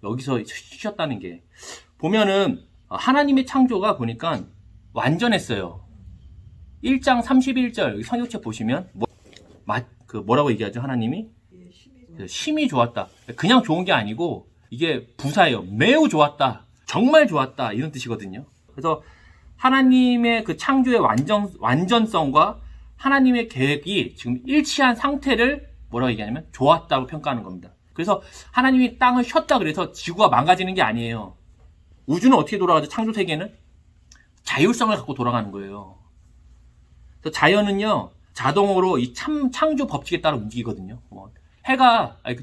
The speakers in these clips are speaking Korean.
여기서 쉬셨다는 게. 보면은 하나님의 창조가 보니까 완전했어요. 1장 31절 성경책 보시면 뭐라고 얘기하죠? 하나님이 심히 좋았다. 그냥 좋은 게 아니고 이게 부사예요. 매우 좋았다. 정말 좋았다. 이런 뜻이거든요. 그래서 하나님의 그 창조의 완전성과 하나님의 계획이 지금 일치한 상태를 뭐라고 얘기하냐면 좋았다고 평가하는 겁니다. 그래서 하나님이 땅을 쉬었다 그래서 지구가 망가지는 게 아니에요. 우주는 어떻게 돌아가죠? 창조 세계는 자율성을 갖고 돌아가는 거예요. 그래서 자연은요 자동으로 이 창조 법칙에 따라 움직이거든요.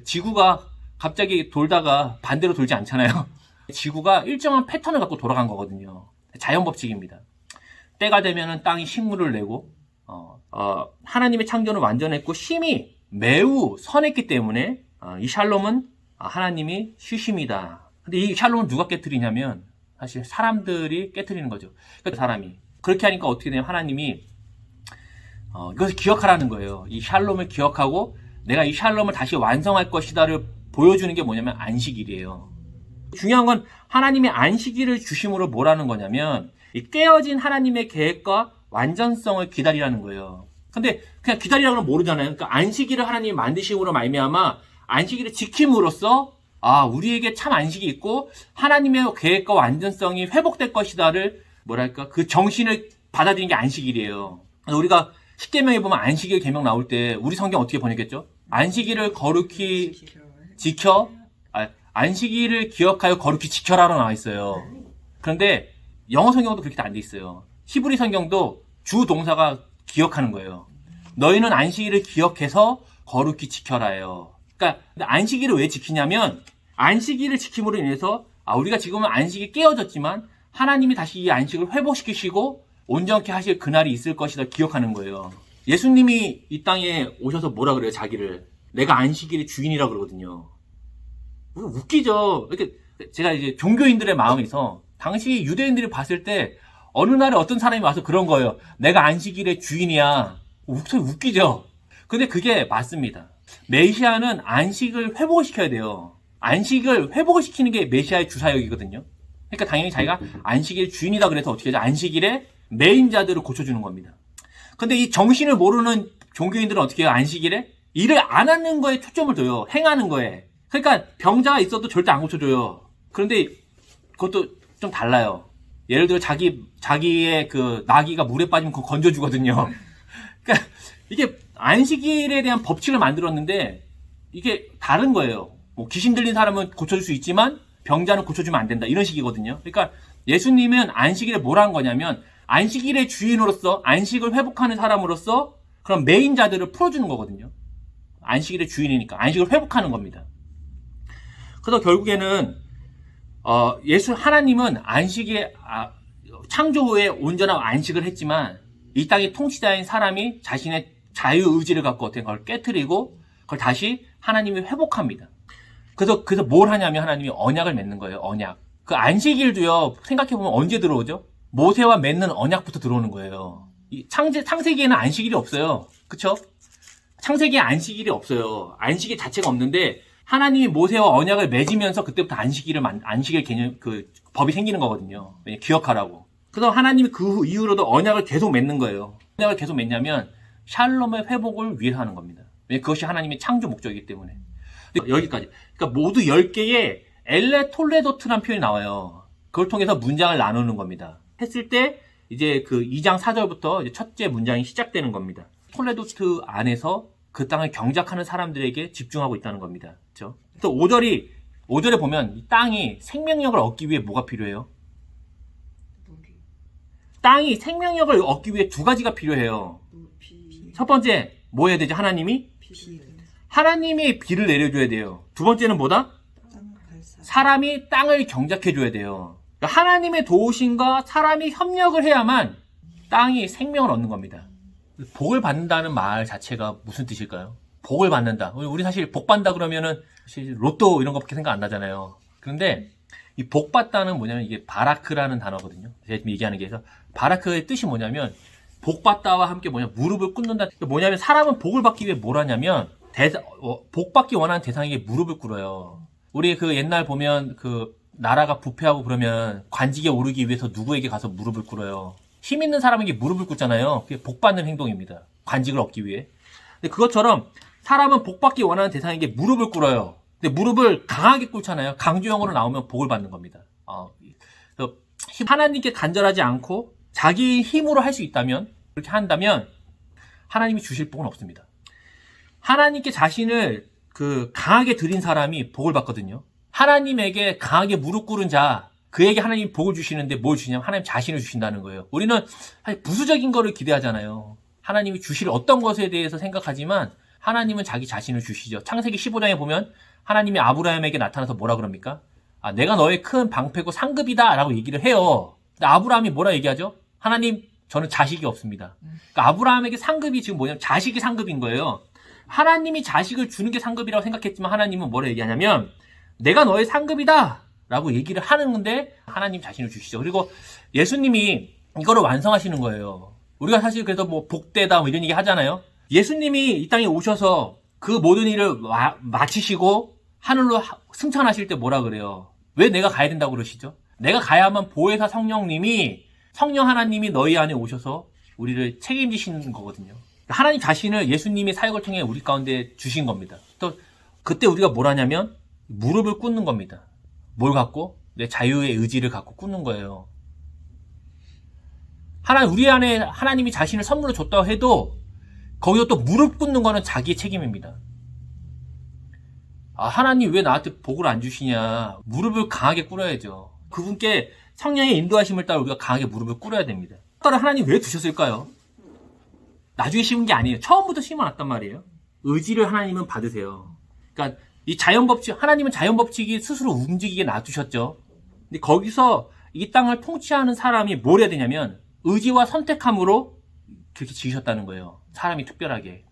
지구가 갑자기 돌다가 반대로 돌지 않잖아요. 지구가 일정한 패턴을 갖고 돌아간 거거든요. 자연 법칙입니다. 때가 되면은 땅이 식물을 내고 하나님의 창조는 완전했고 심히 매우 선했기 때문에 이 샬롬은 하나님이 쉬심이다. 근데 이 샬롬을 누가 깨트리냐면 사실 사람들이 깨트리는 거죠. 그러니까 사람이 그렇게 하니까 어떻게 되냐면 하나님이 이것을 기억하라는 거예요. 이 샬롬을 기억하고 내가 이 샬롬을 다시 완성할 것이다를 보여주는 게 뭐냐면 안식일이에요. 중요한 건 하나님의 안식일을 주심으로 뭐라는 거냐면 이 깨어진 하나님의 계획과 완전성을 기다리라는 거예요. 근데 그냥 기다리라고는 모르잖아요. 그러니까 안식일을 하나님이 만드심으로 말미암아 안식일을 지킴으로써 우리에게 참 안식이 있고 하나님의 계획과 완전성이 회복될 것이다를 그 정신을 받아들이는 게 안식일이에요. 우리가 십계명에 보면 안식일 계명 나올 때 우리 성경 어떻게 번역했죠? 안식일을 거룩히 지켜 안식일을 기억하여 거룩히 지켜라로 나와 있어요. 그런데 영어 성경도 그렇게 안 돼 있어요. 히브리 성경도 주 동사가 기억하는 거예요. 너희는 안식일을 기억해서 거룩히 지켜라예요. 그러니까 안식일을 왜 지키냐면 안식일을 지킴으로 인해서 우리가 지금은 안식이 깨어졌지만 하나님이 다시 이 안식을 회복시키시고 온전케 하실 그날이 있을 것이다 기억하는 거예요. 예수님이 이 땅에 오셔서 뭐라 그래요? 자기를 내가 안식일의 주인이라 그러거든요. 웃기죠. 이렇게 제가 이제 종교인들의 마음에서 당시 유대인들이 봤을 때 어느 날에 어떤 사람이 와서 그런 거예요. 내가 안식일의 주인이야. 웃기죠. 근데 그게 맞습니다. 메시아는 안식을 회복을 시켜야 돼요. 안식을 회복을 시키는 게 메시아의 주사역이거든요. 그러니까 당연히 자기가 안식일 주인이다 그래서 어떻게 하죠? 안식일에 메인자들을 고쳐주는 겁니다. 근데 이 정신을 모르는 종교인들은 어떻게 해요? 안식일에 일을 안 하는 거에 초점을 둬요. 행하는 거에. 그러니까 병자가 있어도 절대 안 고쳐줘요. 그런데 그것도 좀 달라요. 예를 들어 자기의 그 나귀가 물에 빠지면 그거 건져주거든요. 그러니까 이게 안식일에 대한 법칙을 만들었는데 이게 다른 거예요. 귀신 들린 사람은 고쳐줄 수 있지만 병자는 고쳐주면 안 된다. 이런 식이거든요. 그러니까 예수님은 안식일에 뭘 한 거냐면 안식일의 주인으로서 안식을 회복하는 사람으로서 그런 메인자들을 풀어주는 거거든요. 안식일의 주인이니까 안식을 회복하는 겁니다. 그래서 결국에는 하나님은 안식에 창조 후에 온전한 안식을 했지만 이 땅의 통치자인 사람이 자신의 자유의지를 갖고 어떤 걸 깨트리고 그걸 다시 하나님이 회복합니다. 그래서 뭘 하냐면 하나님이 언약을 맺는 거예요. 언약. 그 안식일도요. 생각해보면 언제 들어오죠? 모세와 맺는 언약부터 들어오는 거예요. 창세기에는 안식일이 없어요. 그쵸? 창세기에 안식일이 없어요. 안식일 자체가 없는데 하나님이 모세와 언약을 맺으면서 그때부터 안식일 개념, 법이 생기는 거거든요. 기억하라고. 그래서 하나님이 그 이후로도 언약을 계속 맺는 거예요. 언약을 계속 맺냐면 샬롬의 회복을 위해서 하는 겁니다. 그것이 하나님의 창조 목적이기 때문에. 여기까지. 그러니까 모두 10개의 엘레 톨레도트라는 표현이 나와요. 그걸 통해서 문장을 나누는 겁니다. 했을 때 이제 그 2장 4절부터 이제 첫째 문장이 시작되는 겁니다. 톨레도트 안에서 그 땅을 경작하는 사람들에게 집중하고 있다는 겁니다. 그렇죠? 그래서 5절에 보면 이 땅이 생명력을 얻기 위해 뭐가 필요해요? 땅이 생명력을 얻기 위해 두 가지가 필요해요. 첫 번째 뭐 해야 되죠? 하나님이 비를 내려줘야 돼요. 두 번째는 뭐다? 사람이 땅을 경작해줘야 돼요. 그러니까 하나님의 도우심과 사람이 협력을 해야만 땅이 생명을 얻는 겁니다. 복을 받는다는 말 자체가 무슨 뜻일까요? 복을 받는다. 우리 사실 복 받는다 그러면은 사실 로또 이런 거밖에 생각 안 나잖아요. 그런데 이 복 받다는 뭐냐면 이게 바라크라는 단어거든요. 제가 지금 얘기하는 게. 그래서 바라크의 뜻이 뭐냐면 복 받다와 함께 무릎을 꿇는다. 뭐냐면 사람은 복을 받기 위해 뭘 하냐면 복 받기 원하는 대상에게 무릎을 꿇어요. 우리 그 옛날 보면 그 나라가 부패하고 그러면 관직에 오르기 위해서 누구에게 가서 무릎을 꿇어요. 힘 있는 사람에게 무릎을 꿇잖아요. 그게 복받는 행동입니다. 관직을 얻기 위해. 근데 그것처럼 사람은 복받기 원하는 대상에게 무릎을 꿇어요. 근데 무릎을 강하게 꿇잖아요. 강조형으로 나오면 복을 받는 겁니다. 그래서 하나님께 간절하지 않고 자기 힘으로 할 수 있다면, 그렇게 한다면 하나님이 주실 복은 없습니다. 하나님께 자신을 강하게 드린 사람이 복을 받거든요. 하나님에게 강하게 무릎 꿇은 자, 그에게 하나님이 복을 주시는데 뭘 주냐면 하나님 자신을 주신다는 거예요. 우리는 사실 부수적인 거를 기대하잖아요. 하나님이 주실 어떤 것에 대해서 생각하지만 하나님은 자기 자신을 주시죠. 창세기 15장에 보면 하나님이 아브라함에게 나타나서 뭐라 그럽니까? 내가 너의 큰 방패고 상급이다 라고 얘기를 해요. 근데 아브라함이 뭐라 얘기하죠? 하나님, 저는 자식이 없습니다. 그러니까 아브라함에게 상급이 지금 뭐냐면 자식이 상급인 거예요. 하나님이 자식을 주는 게 상급이라고 생각했지만 하나님은 뭐라 얘기하냐면 내가 너의 상급이다 라고 얘기를 하는 건데 하나님 자신을 주시죠. 그리고 예수님이 이거를 완성하시는 거예요. 우리가 사실 그래서 뭐 복되다 뭐 이런 얘기 하잖아요. 예수님이 이 땅에 오셔서 그 모든 일을 마치시고 하늘로 승천하실 때 뭐라 그래요? 왜 내가 가야 된다고 그러시죠? 내가 가야만 보혜사 성령 하나님이 너희 안에 오셔서 우리를 책임지시는 거거든요. 하나님 자신을 예수님의 사역을 통해 우리 가운데 주신 겁니다. 또 그때 우리가 뭘 하냐면 무릎을 꿇는 겁니다. 뭘 갖고? 내 자유의 의지를 갖고 꿇는 거예요. 우리 안에 하나님이 자신을 선물로 줬다고 해도 거기서 또 무릎 꿇는 거는 자기의 책임입니다. 하나님 왜 나한테 복을 안 주시냐. 무릎을 강하게 꿇어야죠. 그분께 성령의 인도하심을 따라 우리가 강하게 무릎을 꿇어야 됩니다. 아까를 하나님 왜 두셨을까요? 나중에 심은 게 아니에요. 처음부터 심어놨단 말이에요. 의지를 하나님은 받으세요. 그러니까 이 자연법칙, 하나님은 자연법칙이 스스로 움직이게 놔두셨죠. 근데 거기서 이 땅을 통치하는 사람이 뭘 해야 되냐면 의지와 선택함으로 그렇게 지으셨다는 거예요. 사람이 특별하게.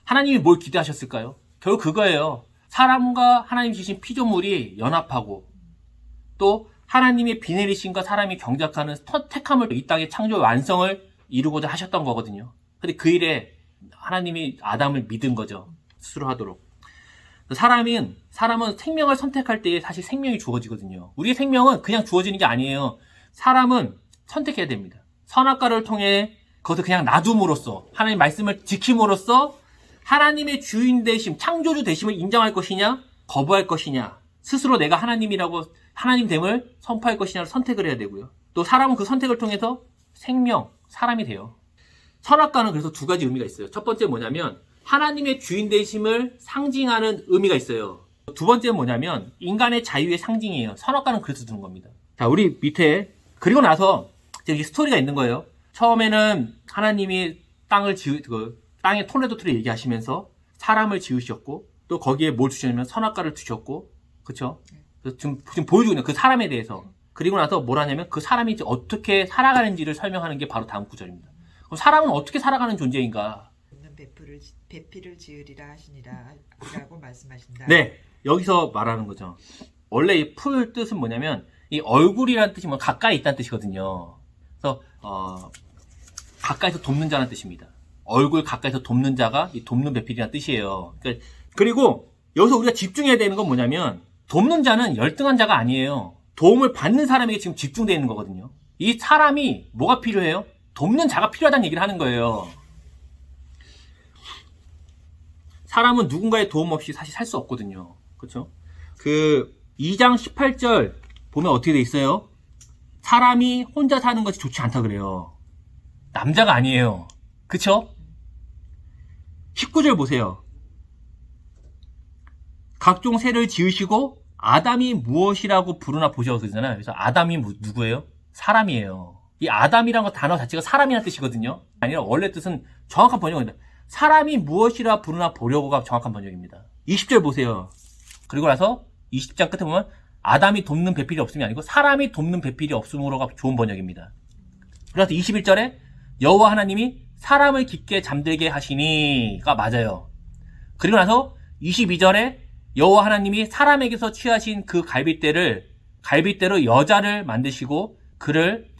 하나님이 뭘 기대하셨을까요? 결국 그거예요. 사람과 하나님 지으신 피조물이 연합하고 또 하나님의 비 내리심과 사람이 경작하는 택함을 이 땅의 창조 완성을 이루고자 하셨던 거거든요. 근데 그 일에 하나님이 아담을 믿은 거죠. 스스로 하도록. 사람은 생명을 선택할 때에 사실 생명이 주어지거든요. 우리의 생명은 그냥 주어지는 게 아니에요. 사람은 선택해야 됩니다. 선악과를 통해 그것을 그냥 놔둠으로써 하나님 말씀을 지킴으로써 하나님의 주인 되심, 창조주 되심을 인정할 것이냐, 거부할 것이냐, 스스로 내가 하나님이라고 하나님됨을 선포할 것이냐를 선택을 해야 되고요. 또 사람은 그 선택을 통해서 사람이 돼요. 선악과는 그래서 두 가지 의미가 있어요. 첫 번째 뭐냐면 하나님의 주인 되심을 상징하는 의미가 있어요. 두 번째는 뭐냐면 인간의 자유의 상징이에요. 선악과는 그래서 두는 겁니다. 자, 우리 밑에 그리고 나서 여기 스토리가 있는 거예요. 처음에는 하나님이 땅에 토네도트를 얘기하시면서 사람을 지으셨고 또 거기에 뭘 주셨냐면 선악과를 주셨고, 그렇죠? 지금 보여주고 있는 그 사람에 대해서. 그리고 나서 뭘 하냐면 그 사람이 이제 어떻게 살아가는지를 설명하는 게 바로 다음 구절입니다. 그럼 사람은 어떻게 살아가는 존재인가? 배필을 지으리라 하시니라 라고 말씀하신다. 네, 여기서 말하는 거죠. 원래 이 풀 뜻은 뭐냐면 이 얼굴이라는 뜻이 가까이 있다는 뜻이거든요. 그래서 가까이서 돕는 자라는 뜻입니다. 얼굴 가까이서 돕는 자가 이 돕는 배필이라는 뜻이에요. 그리고 여기서 우리가 집중해야 되는 건 뭐냐면 돕는 자는 열등한 자가 아니에요. 도움을 받는 사람에게 지금 집중되어 있는 거거든요. 이 사람이 뭐가 필요해요? 돕는 자가 필요하다는 얘기를 하는 거예요. 사람은 누군가의 도움 없이 사실 살 수 없거든요. 그렇죠? 2장 18절 보면 어떻게 돼 있어요? 사람이 혼자 사는 것이 좋지 않다 그래요. 남자가 아니에요. 그쵸? 19절 보세요. 각종 새를 지으시고 아담이 무엇이라고 부르나 보셔 그러잖아요. 그래서 아담이 누구예요? 사람이에요. 이 아담이라는 단어 자체가 사람이라는 뜻이거든요. 아니라 원래 뜻은 정확한 번역입니다. 사람이 무엇이라 부르나 보려고가 정확한 번역입니다. 20절 보세요. 그리고 나서 20장 끝에 보면 아담이 돕는 배필이 없음이 아니고 사람이 돕는 배필이 없음으로가 좋은 번역입니다. 그래서 21절에 여호와 하나님이 사람을 깊게 잠들게 하시니가 맞아요. 그리고 나서 22절에 여호와 하나님이 사람에게서 취하신 그 갈빗대로 여자를 만드시고 그를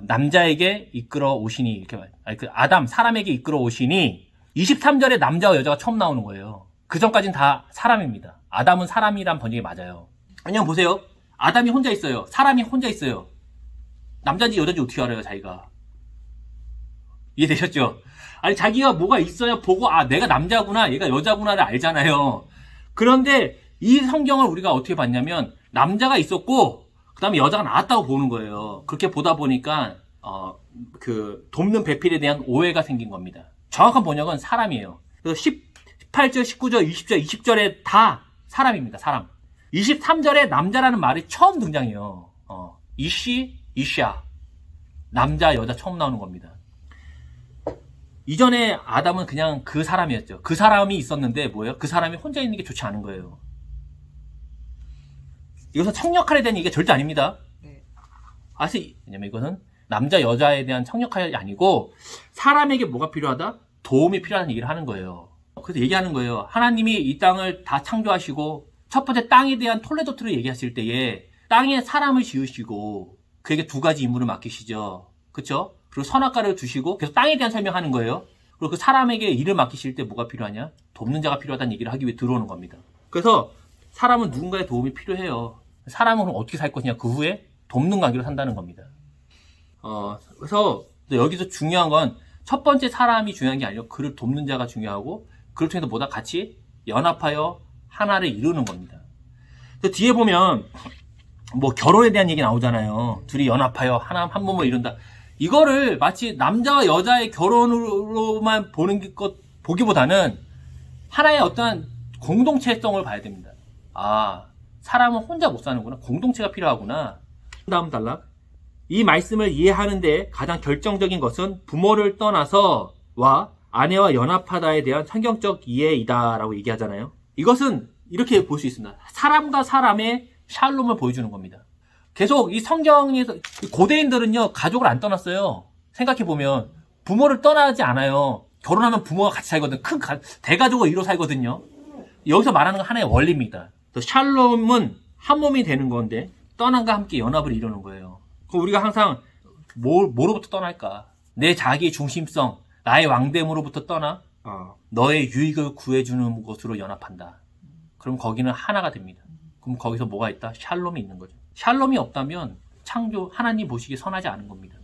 남자에게 이끌어 오시니 이렇게 아담 사람에게 이끌어 오시니 23절에 남자와 여자가 처음 나오는 거예요. 그 전까지는 다 사람입니다. 아담은 사람이란 번역이 맞아요. 왜냐면 보세요. 아담이 혼자 있어요. 사람이 혼자 있어요. 남자인지 여자인지 어떻게 알아요, 자기가? 이해되셨죠? 아니, 자기가 뭐가 있어야 보고, 아, 내가 남자구나, 얘가 여자구나를 알잖아요. 그런데 이 성경을 우리가 어떻게 봤냐면, 남자가 있었고, 그 다음에 여자가 나왔다고 보는 거예요. 그렇게 보다 보니까, 돕는 배필에 대한 오해가 생긴 겁니다. 정확한 번역은 사람이에요. 그래서 18절, 19절, 20절, 20절에 다 사람입니다, 사람. 23절에 남자라는 말이 처음 등장해요. 이씨, 이샤. 남자, 여자 처음 나오는 겁니다. 이전에 아담은 그냥 그 사람이었죠. 그 사람이 있었는데 뭐예요? 그 사람이 혼자 있는 게 좋지 않은 거예요. 이것은 성역할에 대한 얘기가 절대 아닙니다. 네. 왜냐면 이것은 남자, 여자에 대한 성역할이 아니고 사람에게 뭐가 필요하다? 도움이 필요하다는 얘기를 하는 거예요. 그래서 얘기하는 거예요. 하나님이 이 땅을 다 창조하시고 첫 번째 땅에 대한 톨레도트를 얘기하실 때에 땅에 사람을 지으시고 그에게 두 가지 임무를 맡기시죠. 그렇죠? 그리고 선악과를 주시고 계속 땅에 대한 설명하는 거예요. 그리고 그 사람에게 일을 맡기실 때 뭐가 필요하냐? 돕는 자가 필요하다는 얘기를 하기 위해 들어오는 겁니다. 그래서 사람은 누군가의 도움이 필요해요. 사람은 그럼 어떻게 살 것이냐? 그 후에 돕는 관계로 산다는 겁니다. 그래서 여기서 중요한 건 첫 번째 사람이 중요한 게 아니고 그를 돕는 자가 중요하고 그를 통해서 뭐다 같이 연합하여 하나를 이루는 겁니다. 그래서 뒤에 보면 뭐 결혼에 대한 얘기 나오잖아요. 둘이 연합하여 하나 한 몸을 이룬다. 이거를 마치 남자와 여자의 결혼으로만 보기보다는 하나의 어떠한 공동체성을 봐야 됩니다. 아, 사람은 혼자 못 사는구나. 공동체가 필요하구나. 다음 단락. 이 말씀을 이해하는데 가장 결정적인 것은 부모를 떠나서와 아내와 연합하다에 대한 성경적 이해이다라고 얘기하잖아요. 이것은 이렇게 볼 수 있습니다. 사람과 사람의 샬롬을 보여주는 겁니다. 계속 이 성경에서 고대인들은요 가족을 안 떠났어요. 생각해보면 부모를 떠나지 않아요. 결혼하면 부모가 같이 살거든. 큰 대가족을 이루어 살거든요. 여기서 말하는 건 하나의 원리입니다. 샬롬은 한 몸이 되는 건데 떠남과 함께 연합을 이루는 거예요. 그럼 우리가 항상 뭐로부터 떠날까? 내 자기 중심성, 나의 왕됨으로부터 떠나 너의 유익을 구해주는 것으로 연합한다. 그럼 거기는 하나가 됩니다. 그럼 거기서 뭐가 있다? 샬롬이 있는 거죠. 샬롬이 없다면 창조 하나님 보시기에 선하지 않은 겁니다.